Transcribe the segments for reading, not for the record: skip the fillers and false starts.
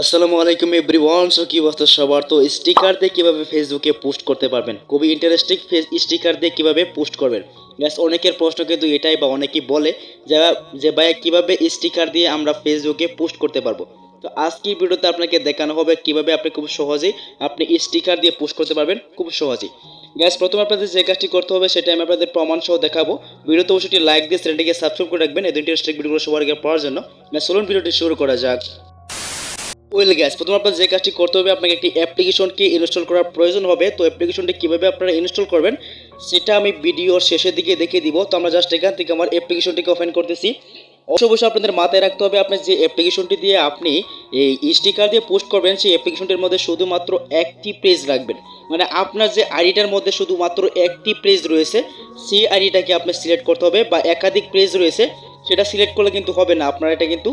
আসসালামু আলাইকুম everyone. So কি অবস্থা সবার? তো স্টিকার দিয়ে কীভাবে ফেসবুকে পোস্ট করতে পারবেন, খুবই ইন্টারেস্টিং। স্টিকার দিয়ে কীভাবে পোস্ট করবেন, গ্যাস অনেকের প্রশ্ন কিন্তু এটাই, বা অনেকেই বলে যে ভাই কীভাবে স্টিকার দিয়ে আমরা ফেসবুকে পোস্ট করতে পারবো। তো আজকের ভিডিওতে আপনাকে দেখানো হবে কীভাবে আপনি খুব সহজেই আপনি স্টিকার দিয়ে পোস্ট করতে পারবেন খুব সহজেই। গ্যাস প্রথমে আপনাদের যে কাজটি করতে হবে সেটা আমি আপনাদের প্রমাণ সহ দেখাবো। ভিডিওতে অবশ্যই লাইক দিয়ে চ্যানেলটিকে সাবস্ক্রাইব করে রাখবেন এই ইন্টারেস্টিং ভিডিওগুলো সবার আগে পাওয়ার জন্য। চলুন ভিডিওটি শুরু করা যাক। ওয়েল গ্যাস প্রথমে আপনার যে কাজটি করতে হবে, আপনাকে একটি অ্যাপ্লিকেশনকে ইনস্টল করার প্রয়োজন হবে। তো অ্যাপ্লিকেশনটি কীভাবে আপনারা ইনস্টল করবেন সেটা আমি ভিডিওর শেষের দিকে দেখিয়ে দিব। তো আমরা জাস্ট এখান থেকে আমার অ্যাপ্লিকেশনটিকে ওপেন করতেছি। অবশ্যই আপনাদের মাথায় রাখতে হবে, আপনার যে অ্যাপ্লিকেশনটি দিয়ে আপনি এই স্টিকার দিয়ে পোস্ট করবেন সেই অ্যাপ্লিকেশনটির মধ্যে শুধুমাত্র একটি পেজ রাখবেন। মানে আপনার যে আইডিটার মধ্যে শুধুমাত্র একটি পেজ রয়েছে সেই আইডিটাকে আপনি সিলেক্ট করতে হবে, বা একাধিক পেজ রয়েছে সেটা সিলেক্ট করলে কিন্তু হবে না, আপনার এটা কিন্তু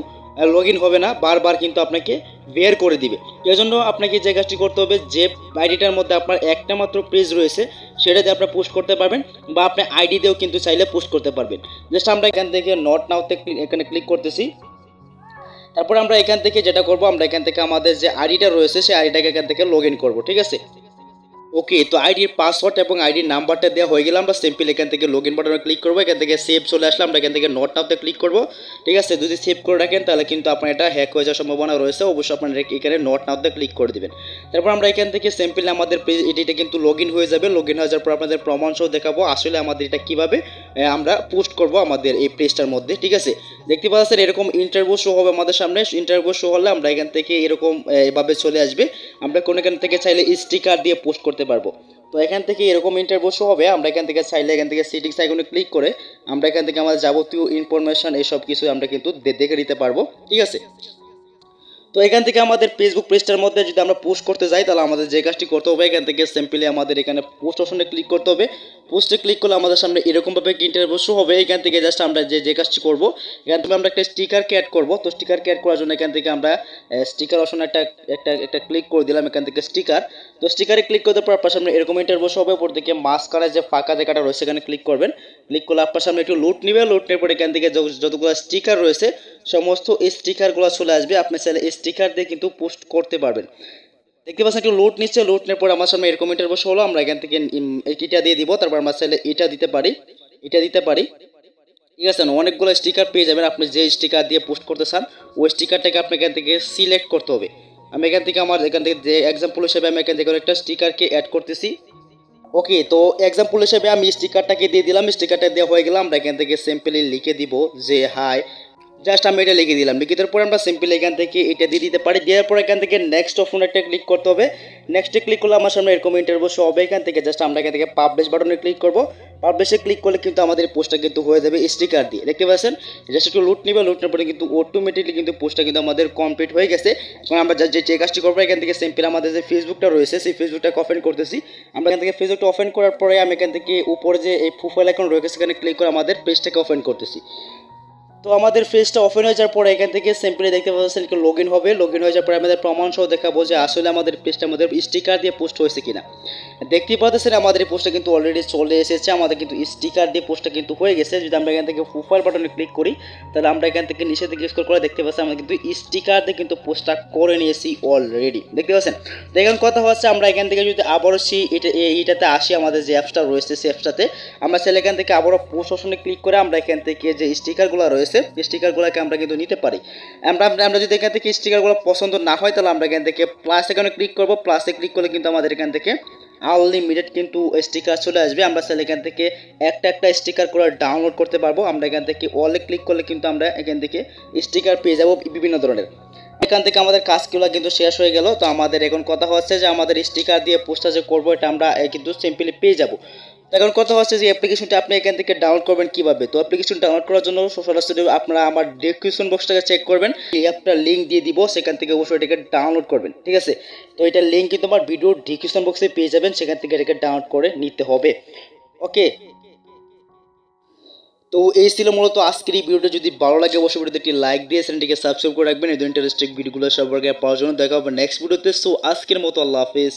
লগ ইন হবে না, বারবার কিন্তু আপনাকে বের করে দিবে। এই জন্য আপনাকে যে কাজটি করতে হবে, যে আইডিটার মধ্যে আপনার একটা মাত্র পেজ রয়েছে সেটা দিয়ে আপনি পোস্ট করতে পারবেন, বা আপনি আইডি দিয়েও কিন্তু চাইলে পোস্ট করতে পারবেন। জাস্ট আমরা এখান থেকে নট নাওতে এখানে ক্লিক করতেছি। তারপর আমরা এখান থেকে যেটা করব, আমরা এখান থেকে আমাদের যে আইডিটা রয়েছে সেই আইডিটাকে এখান থেকে লগ ইন করবো, ঠিক আছে। ওকে, তো আইডির পাসওয়ার্ড এবং আইডির নাম্বারটা দেওয়া হয়ে গেলে আমরা সিম্পল এখান থেকে লগ ইন বাটনে ক্লিক করবো। এখান থেকে সেভ চলে আসলে আমরা এখান থেকে নট নাওতে ক্লিক করবো, ঠিক আছে। যদি সেভ করে রাখেন তাহলে কিন্তু আপনার এটা হ্যাক হয়ে যাওয়ার সম্ভাবনা রয়েছে, অবশ্যই আপনার এখানে নট নাওতে ক্লিক করে দেবেন। তারপর আমরা এখান থেকে সিম্পল আমাদের এটা কিন্তু লগ ইন হয়ে যাবে। লগ ইন হয়ে যাওয়ার পর আপনাদের প্রমাণ সহ দেখাবো আসলে আমাদের এটা কীভাবে আমরা পোস্ট করব আমাদের এই পেজটার মধ্যে, ঠিক আছে। দেখতে পাচ্ছেন এরকম ইন্টারভিউ শো হবে আমাদের সামনে। ইন্টারভিউ শো হলে আমরা এখান থেকে এরকম এভাবে চলে আসবে। আমরা কোনো এখান থেকে চাইলে স্টিকার দিয়ে পোস্ট করতে পারবো। তো এখান থেকে এরকম ইন্টারভিউ শো হবে। আমরা এখান থেকে চাইলে এখান থেকে সেটিংস আইকনে ক্লিক করে আমরা এখান থেকে আমাদের যাবতীয় ইনফরমেশন এইসব কিছু আমরা কিন্তু দেখে নিতে পারবো, ঠিক আছে। তো এখান থেকে আমাদের ফেসবুক পেজটার মধ্যে যদি আমরা পোস্ট করতে যাই তাহলে আমাদের যে কাজটি করতে হবে, এখান থেকে সিম্পলি আমাদের এখানে পোস্ট অপশনে ক্লিক করতে হবে। পোস্টে ক্লিক করলে আমাদের সামনে এরকমভাবে ইন্টারভিউ শো হবে। এখান থেকে জাস্ট আমরা যে কাজটি করব, এখান থেকে আমরা একটা স্টিকারকে অ্যাড করব। তো স্টিকারকে অ্যাড করার জন্য এখান থেকে আমরা স্টিকার অপশনে একটা ক্লিক করে দিলাম এখান থেকে স্টিকার। তো স্টিকারে ক্লিক করতে পর আপনার সামনে এরকম ইন্টারভিউ শো হবে। উপর থেকে মাঝখানে যে ফাঁকা জায়গাটা রয়েছে এখানে ক্লিক করবেন। ক্লিক করলে আপনার সামনে একটু লুট নেবে। লুট নেওয়ার পর এখান থেকে যতগুলো স্টিকার রয়েছে সমস্ত স্টিকারগুলো চলে আসবে। আপনি চাইলে স্টিকার দিয়ে কিন্তু পোস্ট করতে পারবেন। দেখতে পাচ্ছেন একটু লোড নিচ্ছে। লোড নেওয়ার পর আমার সামনে এরকম ইন্টারভিউ হলো। আমরা এখান থেকে এটা দিয়ে দিব। তারপর আমরা চাইলে এটা দিতে পারি, ঠিক আছে। অনেকগুলো স্টিকার পেয়ে যাবেন। আপনি যে স্টিকার দিয়ে পোস্ট করতে চান ওই স্টিকারটাকে আপনি এখান থেকে সিলেক্ট করতে হবে। আমি এখান থেকে যে এক্সাম্পল হিসেবে আমি এখান থেকে একটা স্টিকারকে অ্যাড করতেছি। ওকে, তো এক্সাম্পল হিসেবে আমি স্টিকারটাকে দিয়ে দিলাম। স্টিকারটা দেওয়া হয়ে গেলাম। আমরা এখান থেকে সিম্পলি লিখে দিব যে হাই। জাস্ট আমি এটা লিখে দিলাম। লিখে দেওয়ার পরে আমরা সিম্পলি এখান থেকে এটা দিয়ে দিতে পারি। দেওয়ার পর এখান থেকে নেক্সট অপশন একটা ক্লিক করতে হবে। নেক্সটে ক্লিক করলে আমার সামনে এরকম ইন্টারভিউ শো হবে। এখান থেকে জাস্ট আমরা এখান থেকে পাবলিশ বাটনে ক্লিক করব। পাবলিশে ক্লিক করলে কিন্তু আমাদের পোস্টটা কিন্তু হয়ে যাবে স্টিকার দিয়ে। দেখতে পাচ্ছেন জাস্ট একটু লুট নেবে। লুট নেওয়ার পরে কিন্তু অটোমেটিকলি কিন্তু পোস্টটা কিন্তু আমাদের কমপ্লিট হয়ে গেছে। এবং আমরা যে কাজটি করবো এখান থেকে সিম্পল আমাদের যে ফেসবুকটা রয়েছে সেই ফেসবুকটাকে ওপেন করতেছি। আমরা এখান থেকে ফেসবুকটা ওপেন করার পরে আমি এখান থেকে উপরে যে এই প্রোফাইল আইকন রয়েছে সেখানে ক্লিক করে আমাদের পেজটাকে ওপেন করতেছি। তো আমাদের পেজটা ওপেন হয়ে যাওয়ার পরে এখান থেকে সিম্পলি দেখতে পাচ্ছেন একটু লগ ইন হবে। লগ ইন হয়ে যাওয়ার পরে আমাদের প্রমাণ সহ দেখাবো যে আসলে আমাদের পেজটার মধ্যে স্টিকার দিয়ে পোস্ট হয়েছে কিনা। দেখতেই পাচ্ছেন আমাদের এই পোস্টটা কিন্তু অলরেডি চলে এসেছে। আমাদের কিন্তু স্টিকার দিয়ে পোস্টটা কিন্তু হয়ে গেছে। যদি আমরা এখান থেকে প্রোফাইল বাটনে ক্লিক করি তাহলে আমরা এখান থেকে নিচে থেকে স্ক্রল করে দেখতে পাচ্ছি আমরা কিন্তু স্টিকার দিয়ে কিন্তু পোস্টটা করে নিয়েছি অলরেডি, দেখতে পাচ্ছেন। তো এখন কথা হচ্ছে আমরা এখান থেকে যদি আবারও এইটাতে আসি, আমাদের যে অ্যাপসটা রয়েছে সেই অ্যাপসটাতে আমরা চাইলে এখান থেকে আবারও পোস্ট অপশনে ক্লিক করে আমরা এখান থেকে যে স্টিকারগুলো রয়েছে স্টিকারগুলোকে আমরা কিন্তু নিতে পারি। আমরা যদি এখান থেকে স্টিকারগুলো পছন্দ না হয় তাহলে আমরা এখান থেকে প্লাস এখানে ক্লিক করব। প্লাসে ক্লিক করলে কিন্তু আমাদের এখান থেকে আনলিমিটেড কিন্তু স্টিকার চলে আসবে। আমরা চাইলে এখান থেকে একটা স্টিকার করে ডাউনলোড করতে পারবো। আমরা এখান থেকে ওয়ালে ক্লিক করলে কিন্তু আমরা এখান থেকে স্টিকার পেয়ে যাবো বিভিন্ন ধরনের। এখান থেকে আমাদের কাজগুলো কিন্তু শেষ হয়ে গেল। তো আমাদের এখন কথা হচ্ছে যে আমাদের স্টিকার দিয়ে পোস্টটা যে করবো এটা আমরা কিন্তু সিম্পলি পেয়ে যাব। এখন কথা হচ্ছে যে অ্যাপ্লিকেশনটা আপনি এখান থেকে ডাউনলোড করবেন কীভাবে। তো অ্যাপ্লিকেশন ডাউনলোড করার জন্য সরাসরি আপনারা আমার ডেসক্রিপশন বক্সটাকে চেক করবেন। এই অ্যাপটা লিঙ্ক দিয়ে দিব, সেখান থেকে অবশ্যই এটাকে ডাউনলোড করবেন, ঠিক আছে। তো এটার লিঙ্ক কিন্তু আমার ভিডিওর ডেসক্রিপশন বক্সে পেয়ে যাবেন, সেখান থেকে এটাকে ডাউনলোড করে নিতে হবে। ওকে, তো এই ছিল মূলত আজকের এই ভিডিওটা। যদি ভালো লাগে অবশ্যই ভিডিওতে একটি লাইক দিয়ে চ্যানেলটিকে সাবস্ক্রাইব করে রাখবেন। এই ইন্টারেস্টিং ভিডিওগুলো সবার আগে পাওয়ার জন্য। দেখা হবে নেক্সট ভিডিওতে। সো আজকের মতো আল্লাহ হাফেজ।